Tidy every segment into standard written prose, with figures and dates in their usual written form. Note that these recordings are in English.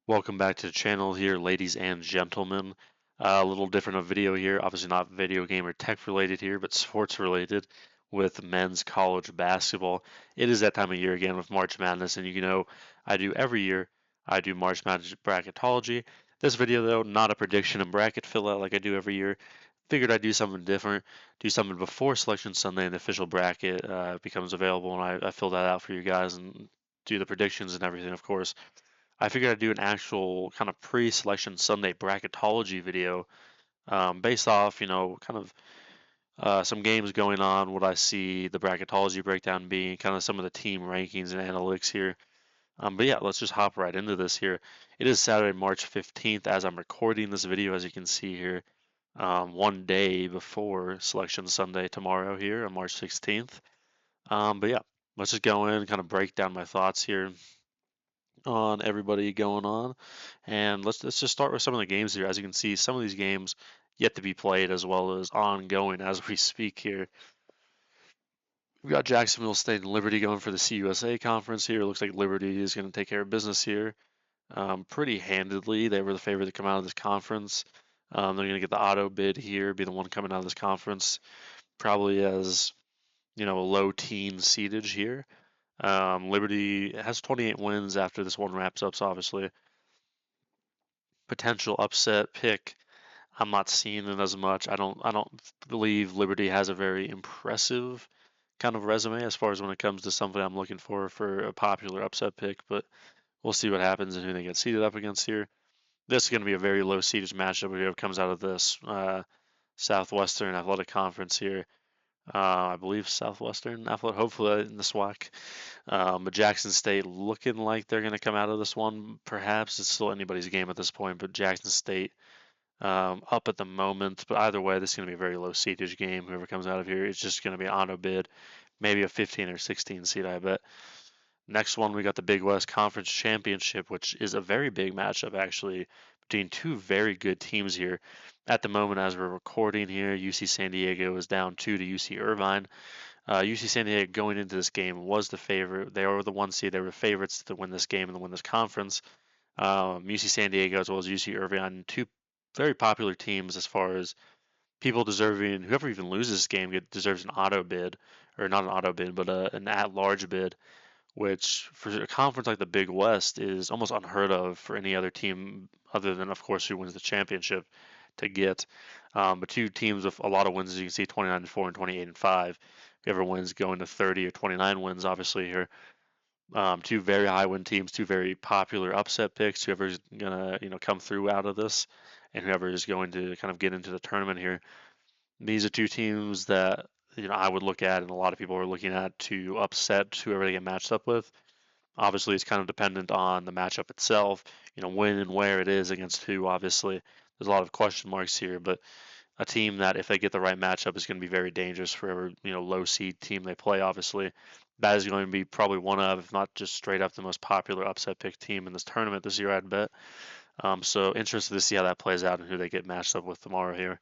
Welcome back to the channel here, ladies and gentlemen. A little different of video here, obviously not video game or tech related here, but sports related with men's college basketball. It is that time of year again with March Madness, and I do every year. I do March Madness bracketology. This video though, not a prediction and bracket fill out like I do every year. Figured I'd do something different, do something before Selection Sunday and the official bracket becomes available, and I fill that out for you guys and do the predictions and everything, of course. I figured I'd do an actual kind of pre-selection Sunday bracketology video based off, kind of some games going on, what I see the bracketology breakdown being, kind of some of the team rankings and analytics here. But yeah, let's just hop right into this here. It is Saturday, March 15th as I'm recording this video, as you can see here, one day before Selection Sunday tomorrow here on March 16th. But yeah, let's just go in, kind of break down my thoughts here on everybody going on. And let's just start with some of the games here. As you can see, some of these games yet to be played as well as ongoing as we speak here. We've got Jacksonville State and Liberty going for the CUSA conference here. It looks like Liberty is going to take care of business here pretty handedly. They were the favorite to come out of this conference. They're going to get the auto bid here, be the one coming out of this conference, probably as a low teen seedage here. Liberty has 28 wins after this one wraps up, so obviously potential upset pick. I'm not seeing it as much. I don't believe Liberty has a very impressive kind of resume as far as when it comes to something I'm looking for a popular upset pick, but we'll see what happens and who they get seeded up against here. This is going to be a very low seeded matchup. Whoever comes out of this Southwestern Athletic Conference here. I believe Southwestern Athletic, hopefully in the SWAC. But Jackson State looking like they're going to come out of this one. Perhaps it's still anybody's game at this point, but Jackson State up at the moment. But either way, this is going to be a very low seedage game. Whoever comes out of here, it's just going to be an auto bid, maybe a 15 or 16 seed, I bet. Next one, we got the Big West Conference Championship, which is a very big matchup actually between two very good teams here. At the moment, as we're recording here, UC San Diego is down 2 to UC Irvine. UC San Diego going into this game was the favorite. They were the one seed. They were favorites to win this game and to win this conference. UC San Diego as well as UC Irvine, two very popular teams as far as people deserving. Whoever even loses this game deserves an auto bid, or not an auto bid, but an at-large bid, which for a conference like the Big West is almost unheard of for any other team other than, of course, who wins the championship to get. But two teams with a lot of wins, as you can see, 29-4 and 28-5. Whoever wins going to 30 or 29 wins, obviously here. Two very high win teams, two very popular upset picks. Whoever's gonna come through out of this, and whoever is going to kind of get into the tournament here. These are two teams that I would look at, and a lot of people are looking at to upset whoever they get matched up with. Obviously, it's kind of dependent on the matchup itself. When and where it is against who. Obviously, there's a lot of question marks here, but a team that if they get the right matchup is going to be very dangerous for every low seed team they play. Obviously, that is going to be probably one of, if not just straight up, the most popular upset pick team in this tournament this year, I'd bet. So interested to see how that plays out and who they get matched up with tomorrow here.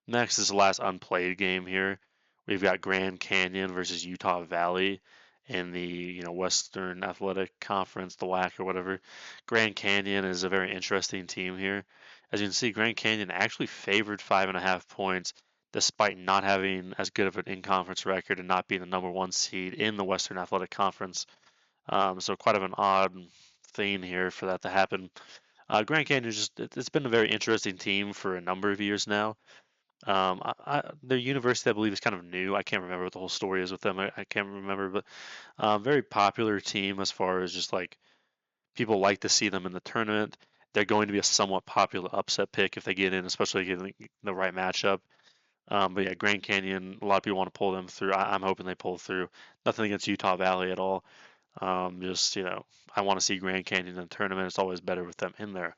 Next is the last unplayed game here. We've got Grand Canyon versus Utah Valley in the Western Athletic Conference, the WAC or whatever. Grand Canyon is a very interesting team here. As you can see, Grand Canyon actually favored 5.5 points, despite not having as good of an in-conference record and not being the number one seed in the Western Athletic Conference. So quite of an odd thing here for that to happen. Grand Canyon it's been a very interesting team for a number of years now. Their university, I believe, is kind of new. I can't remember what the whole story is with them. I can't remember, but very popular team as far as just like people like to see them in the tournament. They're going to be a somewhat popular upset pick if they get in, especially getting the right matchup. But yeah, Grand Canyon, a lot of people want to pull them through. I'm hoping they pull through. Nothing against Utah Valley at all. Just I want to see Grand Canyon in the tournament. It's always better with them in there.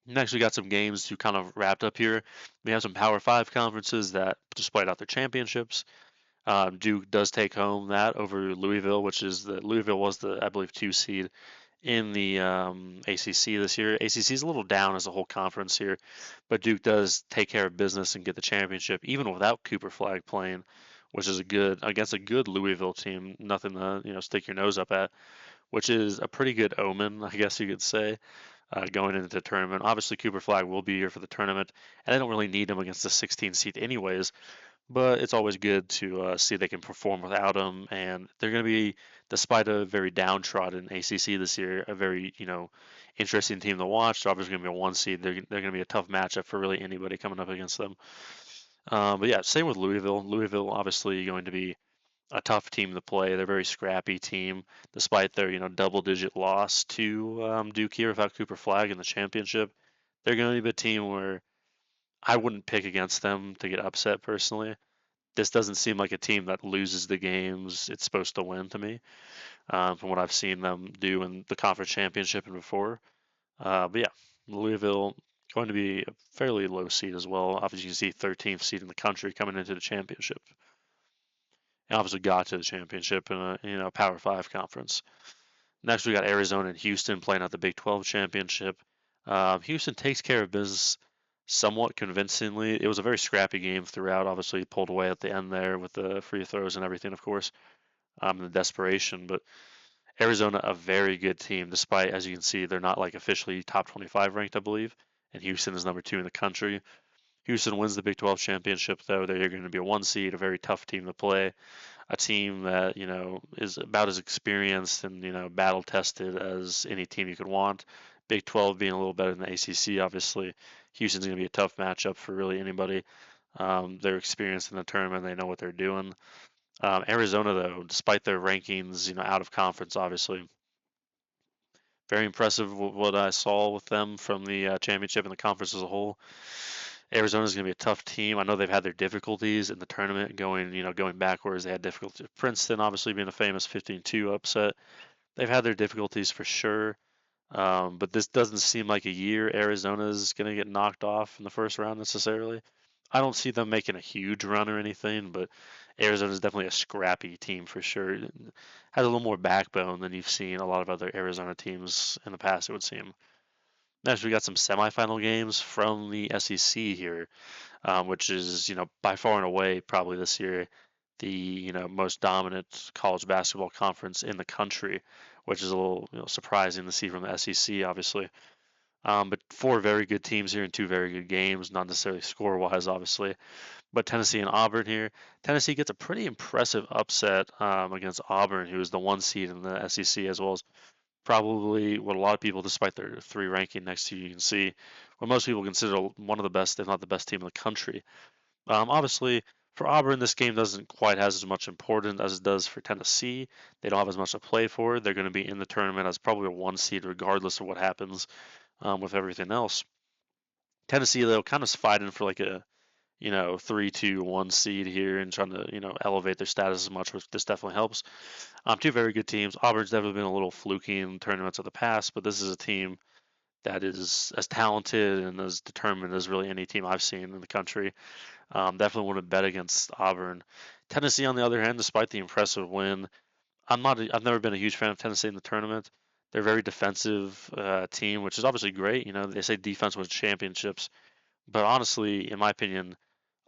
Next, we got some games to kind of wrapped up here. We have some Power 5 conferences that just played out their championships. Duke does take home that over Louisville, Louisville was the, I believe, 2 seed in the ACC this year. ACC is a little down as a whole conference here, but Duke does take care of business and get the championship even without Cooper Flag playing, which is against a good Louisville team. Nothing to stick your nose up at. which is a pretty good omen, I guess you could say, going into the tournament. Obviously, Cooper Flag will be here for the tournament, and they don't really need him against the 16 seed anyways. But it's always good to see they can perform without him, and they're going to be, despite a very downtrodden ACC this year, a very interesting team to watch. They're obviously going to be a one seed. They're going to be a tough matchup for really anybody coming up against them. But yeah, same with Louisville. Louisville obviously going to be a tough team to play. They're a very scrappy team, despite their double-digit loss to Duke here without Cooper Flag in the championship. They're going to be a team where I wouldn't pick against them to get upset personally. This doesn't seem like a team that loses the games it's supposed to win to me, from what I've seen them do in the conference championship and before. But yeah, Louisville going to be a fairly low seed as well. Obviously, you can see 13th seed in the country coming into the championship. And obviously got to the championship in a Power Five conference. Next, we got Arizona and Houston playing out the Big 12 championship. Houston takes care of business somewhat convincingly. It was a very scrappy game throughout. Obviously, pulled away at the end there with the free throws and everything, of course, and the desperation. But Arizona, a very good team, despite, as you can see, they're not like officially top 25 ranked, I believe. And Houston is number 2 in the country. Houston wins the Big 12 championship, though. They're going to be a one seed, a very tough team to play, a team that is about as experienced and battle tested as any team you could want. Big 12 being a little better than the ACC, obviously. Houston's going to be a tough matchup for really anybody. They're experienced in the tournament; they know what they're doing. Arizona, though, despite their rankings, out of conference, obviously, very impressive what I saw with them from the championship and the conference as a whole. Arizona's going to be a tough team. I know they've had their difficulties in the tournament going backwards. They had difficulties with Princeton, obviously being a famous 15-2 upset. They've had their difficulties for sure. But this doesn't seem like a year Arizona's going to get knocked off in the first round necessarily. I don't see them making a huge run or anything, but Arizona's definitely a scrappy team for sure. It has a little more backbone than you've seen a lot of other Arizona teams in the past, it would seem. Next, we got some semifinal games from the SEC here, which is, by far and away probably this year the, most dominant college basketball conference in the country, which is a little, surprising to see from the SEC, obviously. But four very good teams here and two very good games, not necessarily score-wise, obviously. But Tennessee and Auburn here. Tennessee gets a pretty impressive upset against Auburn, who is the one seed in the SEC, as well as probably what a lot of people, despite their 3 ranking next to you can see, what most people consider one of the best, if not the best team in the country. Obviously, for Auburn, this game doesn't quite have as much importance as it does for Tennessee. They don't have as much to play for. They're going to be in the tournament as probably a one seed, regardless of what happens with everything else. Tennessee, though, kind of fighting for like a 3-2-1 seed here and trying to elevate their status as much, which this definitely helps. Two very good teams. Auburn's definitely been a little fluky in tournaments of the past, but this is a team that is as talented and as determined as really any team I've seen in the country. Definitely wouldn't bet against Auburn. Tennessee, on the other hand, despite the impressive win, I've never been a huge fan of Tennessee in the tournament. They're a very defensive team, which is obviously great. They say defense wins championships, but honestly, in my opinion,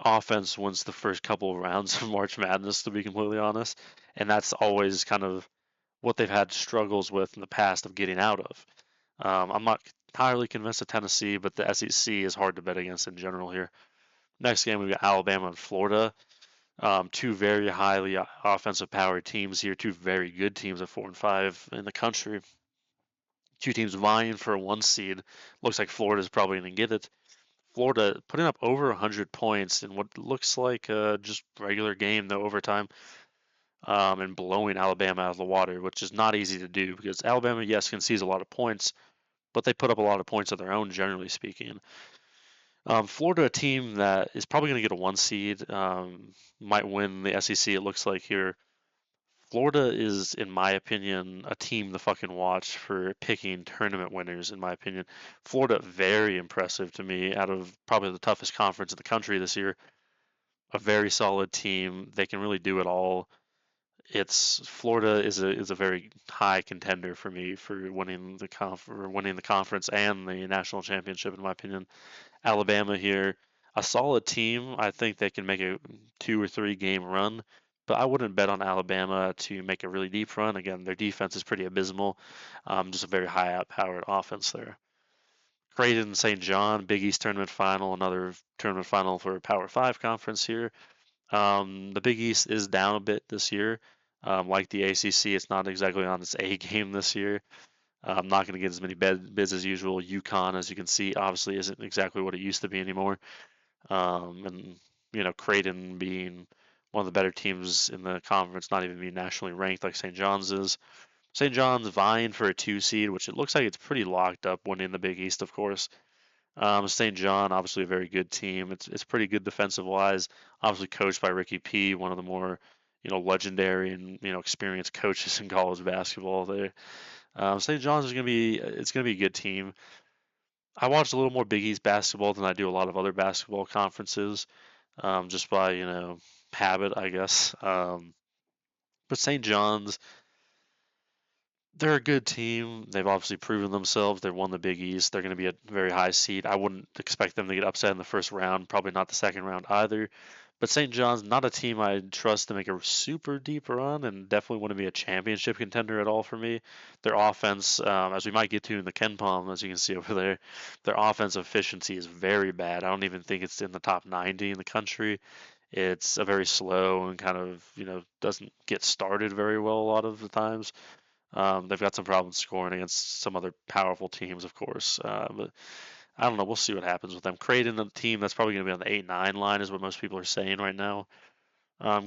offense wins the first couple of rounds of March Madness, to be completely honest, and that's always kind of what they've had struggles with in the past of getting out of. I'm not entirely convinced of Tennessee, but the SEC is hard to bet against in general here. Next game, we've got Alabama and Florida. Two very highly offensive powered teams here, two very good teams at 4 and 5 in the country. Two teams vying for a one seed. Looks like Florida's probably going to get it. Florida putting up over 100 points in what looks like just regular game, though, overtime, and blowing Alabama out of the water, which is not easy to do because Alabama, yes, concedes a lot of points, but they put up a lot of points of their own, generally speaking. Florida, a team that is probably going to get a one seed, might win the SEC, it looks like here. Florida is, in my opinion, a team to fucking watch for picking tournament winners, in my opinion. Florida, very impressive to me, out of probably the toughest conference in the country this year. A very solid team. They can really do it all. It's Florida is a very high contender for me for winning the conference and the national championship, in my opinion. Alabama here, a solid team. I think they can make a 2 or 3 game run, but I wouldn't bet on Alabama to make a really deep run. Again, their defense is pretty abysmal. Just a very high out-powered offense there. Creighton St. John, Big East tournament final, another tournament final for a Power Five conference here. The Big East is down a bit this year. Like the ACC, it's not exactly on its A game this year. I'm not going to get as many bids as usual. UConn, as you can see, obviously isn't exactly what it used to be anymore. And Creighton being one of the better teams in the conference, not even being nationally ranked like St. John's is. St. John's vying for a 2 seed, which it looks like it's pretty locked up winning the Big East, of course. St. John, obviously a very good team. It's pretty good defensive wise. Obviously coached by Ricky P, one of the more legendary and experienced coaches in college basketball. There, St. John's is gonna be a good team. I watched a little more Big East basketball than I do a lot of other basketball conferences, just by habit, I guess. But St. John's, they're a good team. They've obviously proven themselves. They've won the Big East. They're going to be a very high seed. I wouldn't expect them to get upset in the first round, probably not the second round either. But St. John's, not a team I'd trust to make a super deep run and definitely wouldn't be a championship contender at all for me. Their offense, as we might get to in the Ken Palm, as you can see over there, their offensive efficiency is very bad. I don't even think it's in the top 90 in the country. It's a very slow and kind of, doesn't get started very well a lot of the times. They've got some problems scoring against some other powerful teams, of course. But I don't know. We'll see what happens with them. Creighton, a team that's probably going to be on the 8-9 line, is what most people are saying right now.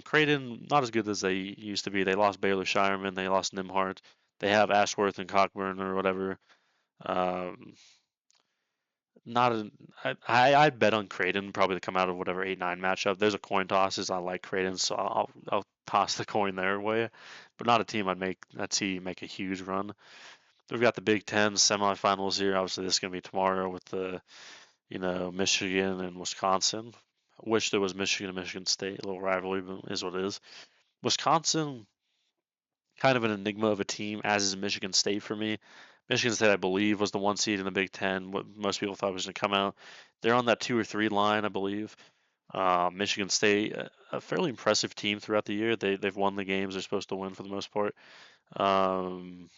Creighton, not as good as they used to be. They lost Baylor Shireman. They lost Nimhart. They have Ashworth and Cockburn or whatever. Um, not a, I'd bet on Creighton probably to come out of whatever 8-9 matchup. There's a coin tosses. I like Creighton, so I'll toss the coin their way. But not a team I'd see make a huge run. We've got the Big Ten semifinals here. Obviously, this is going to be tomorrow with the Michigan and Wisconsin. I wish there was Michigan and Michigan State. A little rivalry, but is what it is. Wisconsin, kind of an enigma of a team, as is Michigan State for me. Michigan State, I believe, was the 1 seed in the Big Ten. What most people thought was going to come out. They're on that 2 or 3 line, I believe. Michigan State, a fairly impressive team throughout the year. They've won the games they're supposed to win for the most part. Um,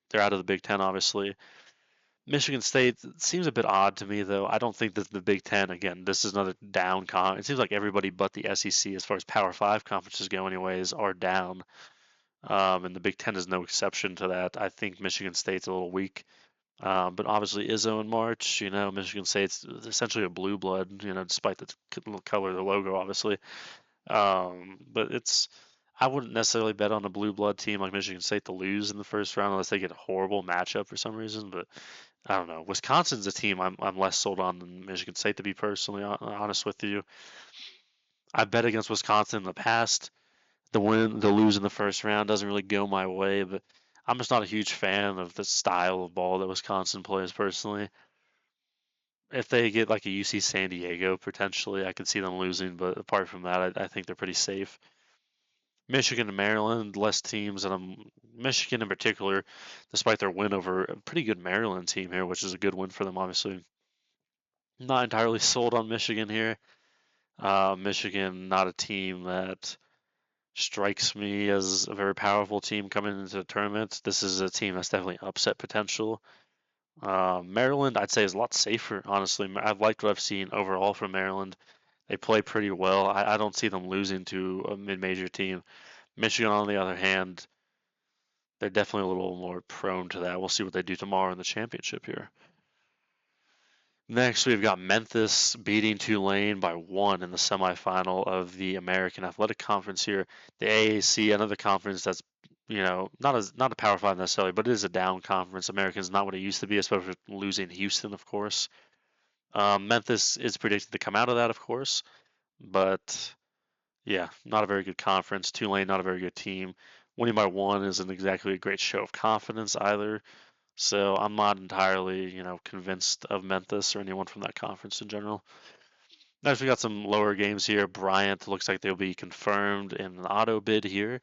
they're out of the Big Ten, obviously. Michigan State seems a bit odd to me, though. I don't think that the Big Ten, again, this is another down con. It seems like everybody but the SEC, as far as Power Five conferences go, anyways, are down. And the Big Ten is no exception to that. I think Michigan State's a little weak. But obviously, Izzo in March, Michigan State's essentially a blue blood, despite the color of the logo, obviously. But I wouldn't necessarily bet on a blue blood team like Michigan State to lose in the first round unless they get a horrible matchup for some reason. But I don't know. Wisconsin's a team I'm less sold on than Michigan State, to be personally honest with you. I bet against Wisconsin in the past. The lose in the first round doesn't really go my way, but I'm just not a huge fan of the style of ball that Wisconsin plays personally. If they get like a UC San Diego potentially, I could see them losing, but apart from that, I think they're pretty safe. Michigan and Maryland, less teams, and Michigan in particular, despite their win over a pretty good Maryland team here, which is a good win for them, obviously. Not entirely sold on Michigan here. Michigan, not a team that strikes me as a very powerful team coming into the tournament. This is a team that's definitely upset potential. Maryland, I'd say, is a lot safer, honestly. I've liked what I've seen overall from Maryland. They play pretty well. I don't see them losing to a mid-major team. Michigan, on the other hand, they're definitely a little more prone to that. We'll see what they do tomorrow in the championship here. Next, we've got Memphis beating Tulane by 1 in the semifinal of the American Athletic Conference here. The AAC, another conference that's not a Power Five necessarily, but it is a down conference. American's not what it used to be, especially with losing Houston, of course. Memphis is predicted to come out of that, of course, but yeah, not a very good conference. Tulane, not a very good team. Winning by 1 isn't exactly a great show of confidence either. So I'm not entirely, convinced of Memphis or anyone from that conference in general. Next, we got some lower games here. Bryant looks like they'll be confirmed in an auto bid here.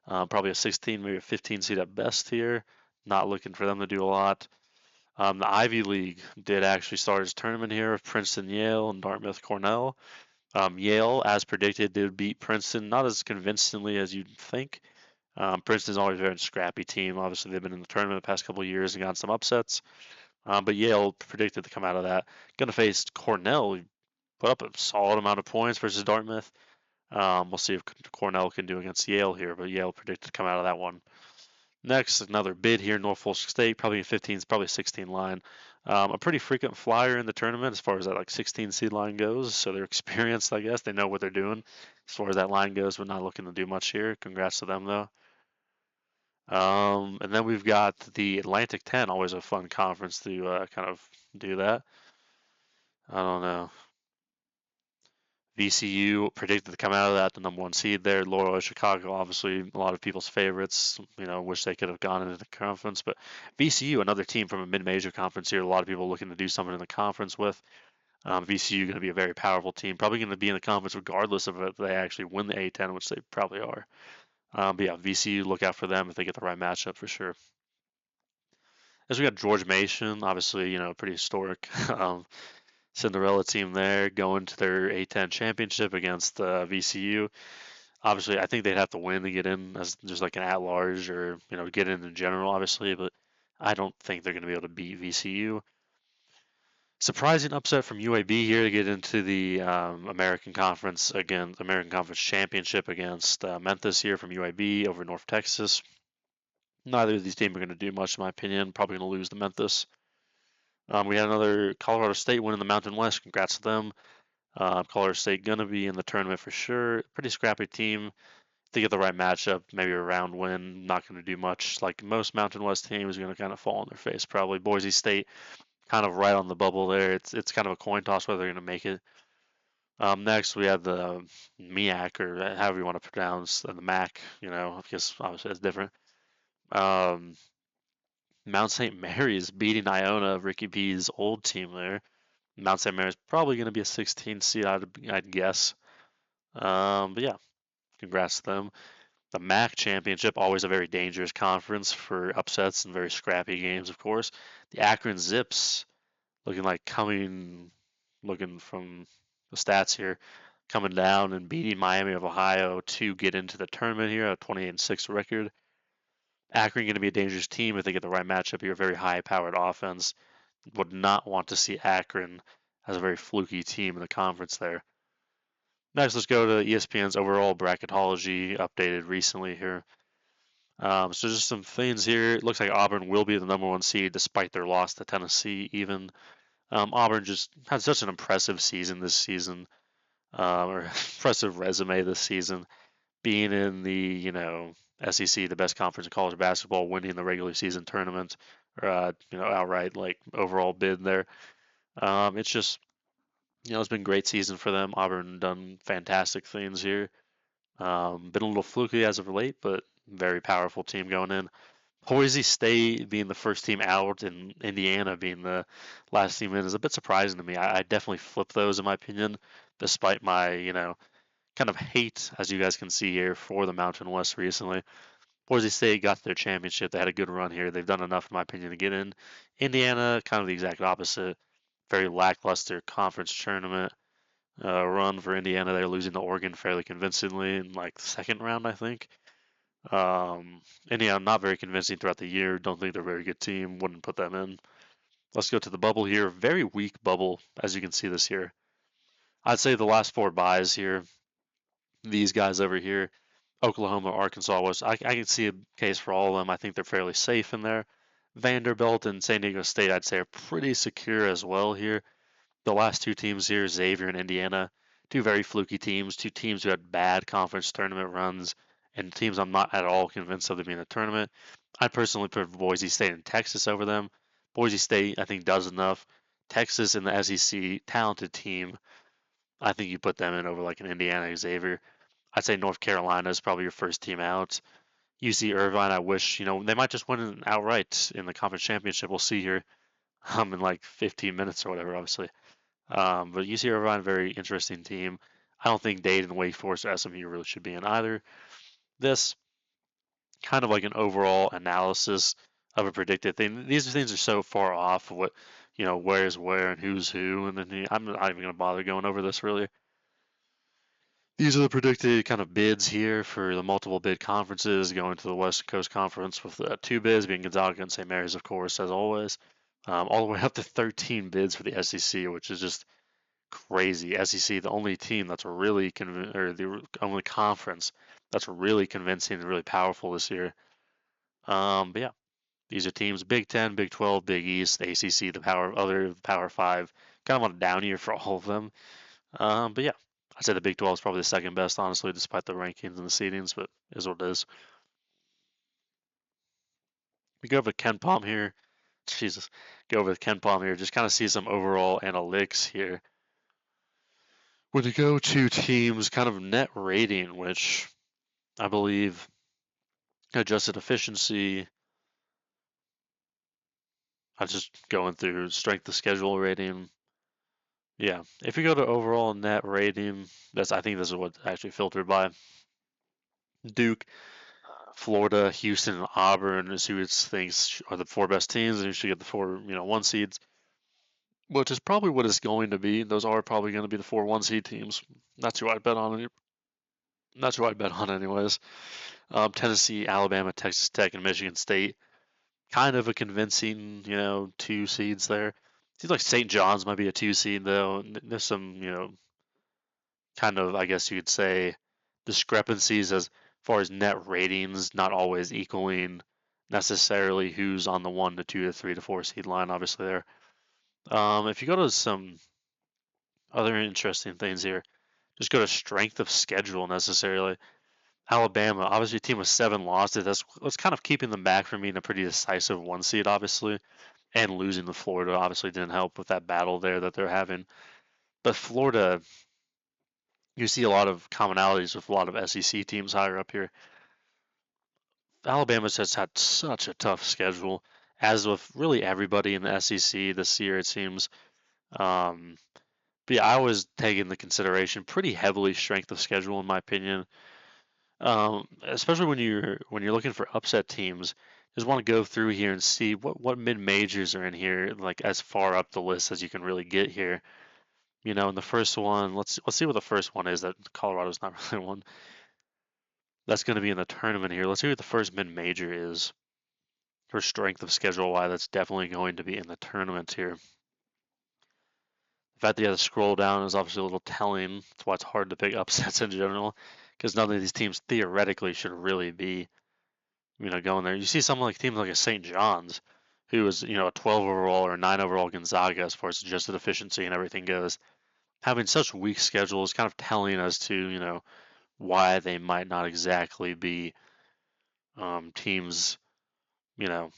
Probably a 16, maybe a 15 seed at best here. Not looking for them to do a lot. The Ivy League did actually start its tournament here of Princeton, Yale, and Dartmouth, Cornell. Yale, as predicted, did beat Princeton, not as convincingly as you'd think. Princeton's always a very scrappy team. Obviously, they've been in the tournament the past couple of years and gotten some upsets. But Yale predicted to come out of that. Going to face Cornell, who put up a solid amount of points versus Dartmouth. We'll see if Cornell can do against Yale here, but Yale predicted to come out of that one. Next, another bid here, Norfolk State, probably 15, probably 16 line. A pretty frequent flyer in the tournament as far as that like 16 seed line goes. So they're experienced, I guess. They know what they're doing as far as that line goes. We're not looking to do much here. Congrats to them though. And then we've got the Atlantic 10, always a fun conference to kind of do that. I don't know. VCU predicted to come out of that the number one seed there. Loyola Chicago, obviously a lot of people's favorites. Wish they could have gone into the conference, but VCU, another team from a mid-major conference here. A lot of people looking to do something in the conference with. VCU going to be a very powerful team, probably going to be in the conference regardless of if they actually win the A10, which they probably are. But yeah, VCU, look out for them if they get the right matchup for sure. As we got George Mason, obviously pretty historic. Cinderella team there going to their A10 championship against VCU. Obviously, I think they'd have to win to get in as just like an at-large or get in general, obviously. But I don't think they're going to be able to beat VCU. Surprising upset from UAB here to get into the American Conference American Conference Championship against Memphis here from UAB over North Texas. Neither of these teams are going to do much, in my opinion. Probably going to lose to Memphis. We had another Colorado State win in the Mountain West. Congrats to them. Colorado State gonna be in the tournament for sure. Pretty scrappy team. To get the right matchup, maybe a round win. Not gonna do much. Like most Mountain West teams, gonna kind of fall on their face. Probably Boise State, kind of right on the bubble there. It's kind of a coin toss whether they're gonna make it. Next we have the MEAC or however you want to pronounce the MAC. I guess obviously it's different. Um, Mount St. Mary's beating Iona, Ricky B's old team there. Mount St. Mary's probably going to be a 16 seed, I'd guess. But yeah, congrats to them. The MAC championship, always a very dangerous conference for upsets and very scrappy games, of course. The Akron Zips looking from the stats here, coming down and beating Miami of Ohio to get into the tournament here, a 28-6 record. Akron going to be a dangerous team if they get the right matchup here, very high-powered offense. Would not want to see Akron as a very fluky team in the conference there. Next, let's go to ESPN's overall bracketology updated recently here. So just some things here. It looks like Auburn will be the number one seed despite their loss to Tennessee. Even Auburn just had such an impressive season this season, or impressive resume this season, being in the SEC, the best conference in college basketball, winning the regular season tournament, or outright like overall bid there. It's just it's been a great season for them. Auburn done fantastic things here. Been a little fluky as of late, but very powerful team going in. Boise State being the first team out and Indiana being the last team in is a bit surprising to me. I definitely flip those in my opinion, despite my, kind of hate, as you guys can see here, for the Mountain West recently. Boise State got their championship. They had a good run here. They've done enough, in my opinion, to get in. Indiana, kind of the exact opposite. Very lackluster conference tournament run for Indiana. They're losing to Oregon fairly convincingly in like the second round, I think. Indiana not very convincing throughout the year. Don't think they're a very good team. Wouldn't put them in. Let's go to the bubble here. Very weak bubble, as you can see this year. I'd say the last four buys here, these guys over here, Oklahoma, Arkansas was. I can see a case for all of them. I think they're fairly safe in there. Vanderbilt and San Diego State, I'd say, are pretty secure as well here. The last two teams here, Xavier and Indiana, two very fluky teams, two teams who had bad conference tournament runs, and teams I'm not at all convinced of to be in the tournament. I personally prefer Boise State and Texas over them. Boise State, I think, does enough. Texas in the SEC, talented team. I think you put them in over like an Indiana Xavier. I'd say North Carolina is probably your first team out. UC Irvine, I wish, they might just win it outright in the conference championship. We'll see here in like 15 minutes or whatever, obviously. But UC Irvine, very interesting team. I don't think Dayton, Wake Forest, or SMU really should be in either. This kind of like an overall analysis of a predicted thing. These things are so far off of what, where's where and who's who, and then I'm not even going to bother going over this really. these are the predicted kind of bids here for the multiple bid conferences going to the West Coast Conference with two bids being Gonzaga and St. Mary's, of course, as always. All the way up to 13 bids for the SEC, which is just crazy. SEC, the only team that's really or the only conference that's really convincing and really powerful this year. But yeah, these are teams: Big Ten, Big 12, Big East, ACC, the other Power Five. Kind of on a down year for all of them. But yeah, I'd say the Big 12 is probably the second best, honestly, despite the rankings and the seedings. But it is what it is. We go over to Ken Palm here. Jesus, go over to Ken Palm here. Just kind of see some overall analytics here. When you go to teams, kind of net rating, which I believe adjusted efficiency. I'm just going through strength of schedule rating. Yeah, if you go to overall net rating, I think this is what actually filtered by Duke, Florida, Houston, and Auburn is who it thinks are the four best teams, and you should get the four, one seeds, which is probably what it's going to be. Those are probably going to be the four one seed teams. That's who I'd bet on. That's who I'd bet on, anyways. Tennessee, Alabama, Texas Tech, and Michigan State. Kind of a convincing, two seeds there. Seems like St. John's might be a two seed though. There's some, kind of, I guess you could say, discrepancies as far as net ratings, not always equaling necessarily who's on the 1 to 2 to 3 to 4 seed line, obviously, there. If you go to some other interesting things here, just go to strength of schedule necessarily. Alabama, obviously, a team with 7 losses. That's what's kind of keeping them back from being a pretty decisive one seed, obviously. And losing to Florida obviously didn't help with that battle there that they're having. But Florida, you see a lot of commonalities with a lot of SEC teams higher up here. Alabama's just had such a tough schedule, as with really everybody in the SEC this year, it seems. Um, but yeah, I was taking the consideration pretty heavily strength of schedule, in my opinion. Especially when you're looking for upset teams, just want to go through here and see what mid majors are in here, like as far up the list as you can really get here. In the first one, let's see what the first one is. That Colorado's not really one that's going to be in the tournament here. Let's see what the first mid major is for strength of schedule. Why that's definitely going to be in the tournament here. The fact that you have to scroll down is obviously a little telling. That's why it's hard to pick upsets in general, because none of these teams theoretically should really be, going there. You see some like teams like a St. John's, who is, a 12 overall or a 9 overall Gonzaga as far as adjusted efficiency and everything goes, having such weak schedules, kind of telling us to, why they might not exactly be teams, you know,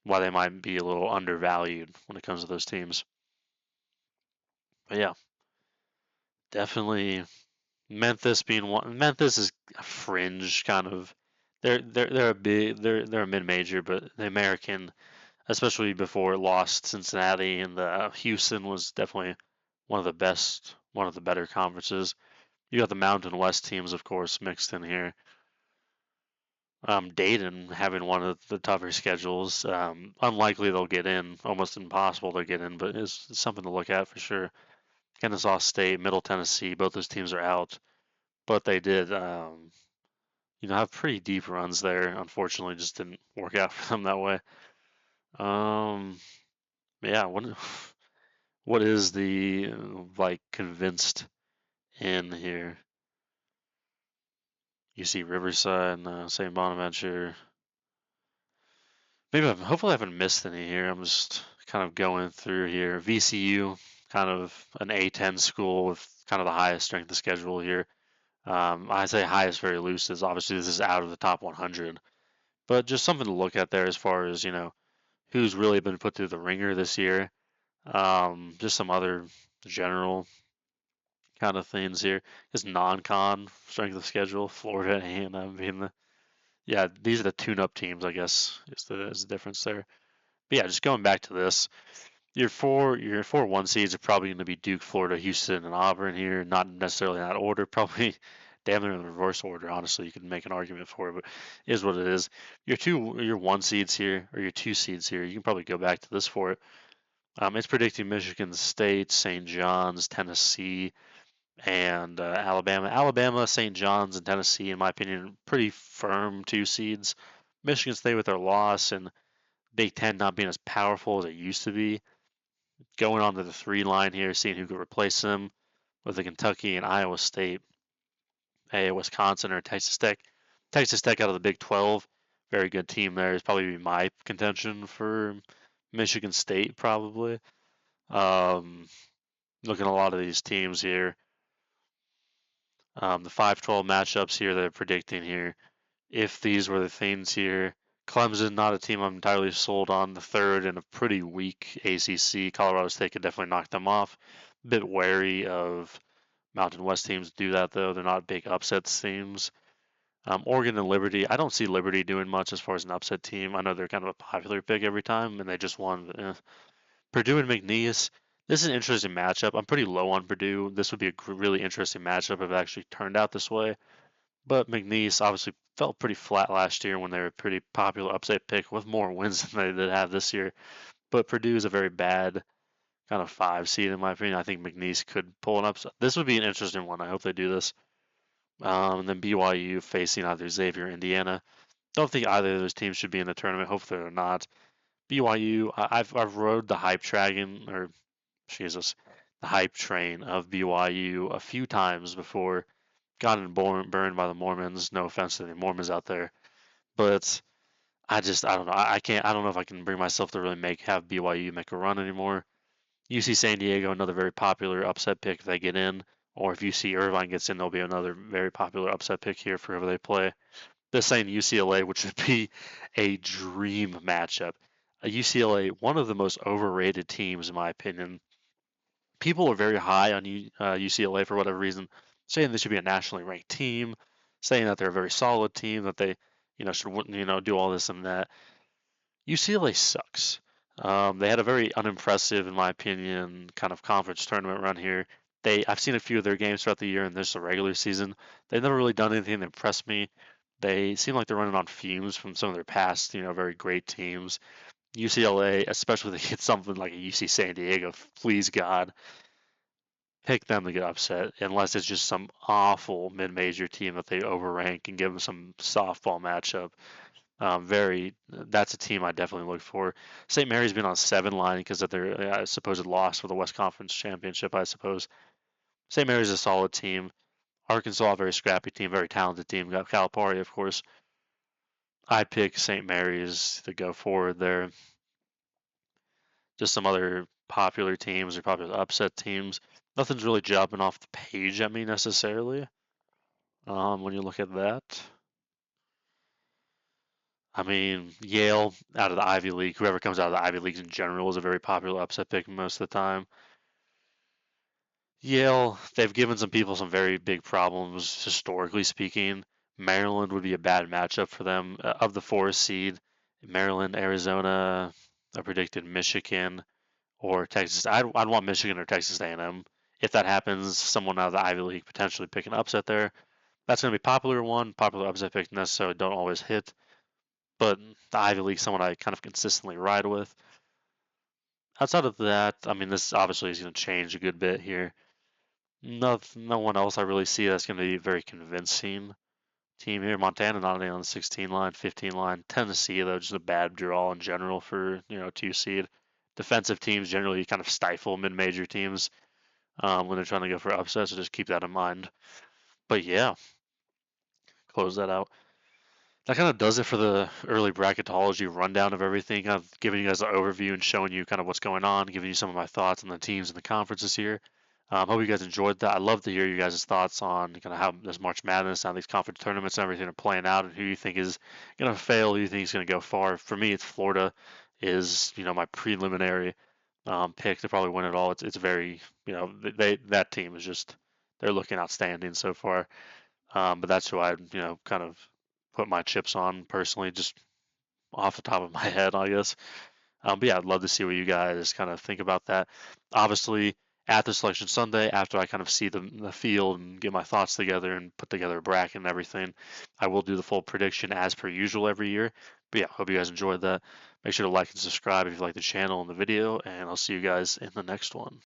why they might be a little undervalued when it comes to those teams. But yeah, definitely Memphis being one. Memphis is a fringe kind of. They're a they're a mid major, but the American, especially before it lost Cincinnati, and the Houston was definitely one of the better conferences. You got the Mountain West teams, of course, mixed in here. Dayton having one of the tougher schedules. Unlikely they'll get in, almost impossible to get in, but it's something to look at for sure. Kennesaw State, Middle Tennessee, both those teams are out, but they did, have pretty deep runs there. Unfortunately, just didn't work out for them that way. Um, yeah, what is the like convinced in here? You see Riverside and St. Bonaventure. Hopefully I haven't missed any here. I'm just kind of going through here. VCU, kind of an A10 school with kind of the highest strength of schedule here. I say highest very loose, as obviously this is out of the top 100, but just something to look at there as far as who's really been put through the ringer this year. Just some other general kind of things here. Just non-con strength of schedule. Florida A&M being these are the tune-up teams, I guess is the difference there. But yeah, just going back to this, your four one seeds are probably going to be Duke, Florida, Houston, and Auburn here. Not necessarily in that order. Probably damn near in the reverse order. Honestly, you could make an argument for it, but it is what it is. Your one seeds here or your two seeds here. You can probably go back to this for it. It's predicting Michigan State, St. John's, Tennessee, and Alabama. Alabama, St. John's, and Tennessee, in my opinion, pretty firm 2 seeds. Michigan State with their loss and Big Ten not being as powerful as it used to be. Going on to the 3 line here, seeing who could replace them with the Kentucky and Iowa State, Wisconsin or Texas Tech. Texas Tech out of the Big 12, very good team there. Is probably my contention for Michigan State probably. Um, Looking at a lot of these teams here, the 5-12 matchups here they're predicting here. If these were the things here, Clemson not a team I'm entirely sold on. The third in a pretty weak ACC. Colorado State could definitely knock them off. A bit wary of Mountain West teams do that though. They're not big upsets teams. Oregon and Liberty. I don't see Liberty doing much as far as an upset team. I know they're kind of a popular pick every time, and they just won. Purdue and McNeese. This is an interesting matchup. I'm pretty low on Purdue. This would be a really interesting matchup if it actually turned out this way. But McNeese obviously felt pretty flat last year when they were a pretty popular upset pick with more wins than they did have this year. But Purdue is a very bad kind of 5 seed in my opinion. I think McNeese could pull an upset. This would be an interesting one. I hope they do this. And then BYU facing either Xavier or Indiana. Don't think either of those teams should be in the tournament. Hopefully they're not. BYU, I've rode the hype dragon or Jesus, the hype train of BYU a few times before. Gotten burned by the Mormons. No offense to any Mormons out there, but I don't know. I don't know if I can bring myself to really have BYU make a run anymore. UC San Diego, another very popular upset pick if they get in, or if UC Irvine gets in, there'll be another very popular upset pick here for whoever they play. This saying UCLA, which would be a dream matchup. UCLA, one of the most overrated teams in my opinion. People are very high on UCLA for whatever reason, saying they should be a nationally ranked team, saying that they're a very solid team, that they, should, do all this and that. UCLA sucks. They had a very unimpressive, in my opinion, kind of conference tournament run here. I've seen a few of their games throughout the year and this a regular season. They've never really done anything to impress me. They seem like they're running on fumes from some of their past, very great teams. UCLA, especially if they get something like a UC San Diego, please God, pick them to get upset unless it's just some awful mid-major team that they overrank and give them some softball matchup. That's a team I definitely look for. St. Mary's been on 7 line because of their supposed loss for the West Conference Championship, I suppose. St. Mary's a solid team. Arkansas, a very scrappy team, very talented team. Got Calipari, of course. I pick St. Mary's to go forward there. Just some other popular teams or popular upset teams. Nothing's really jumping off the page at me necessarily. When you look at that, I mean, Yale out of the Ivy League, whoever comes out of the Ivy Leagues in general is a very popular upset pick most of the time. Yale, they've given some people some very big problems historically speaking. Maryland would be a bad matchup for them. Of the 4 seed, Maryland, Arizona, I predicted Michigan or Texas. I'd want Michigan or Texas A&M. If that happens, someone out of the Ivy League potentially pick an upset there. That's going to be popular one. Popular upset picks necessarily don't always hit, but the Ivy League someone I kind of consistently ride with. Outside of that, I mean, this obviously is going to change a good bit here. No one else I really see that's going to be a very convincing team here. Montana not only on the 16 line, 15 line. Tennessee though, just a bad draw in general for 2 seed. Defensive teams generally kind of stifle mid-major teams when they're trying to go for upsets, so just keep that in mind. But yeah, close that out. That kind of does it for the early bracketology rundown of everything. I've given you guys an overview and showing you kind of what's going on, giving you some of my thoughts on the teams and the conferences here. Hope you guys enjoyed that. I'd love to hear you guys' thoughts on kind of how this March Madness, how these conference tournaments and everything are playing out, and who you think is going to fail, who you think is going to go far. For me, it's Florida is my preliminary pick to probably win it all. It's very that team is just they're looking outstanding so far. But that's who I kind of put my chips on personally, just off the top of my head, I guess. But yeah, I'd love to see what you guys kind of think about that. Obviously, after Selection Sunday, after I kind of see the field and get my thoughts together and put together a bracket and everything, I will do the full prediction as per usual every year. But yeah, hope you guys enjoyed that. Make sure to like and subscribe if you like the channel and the video, and I'll see you guys in the next one.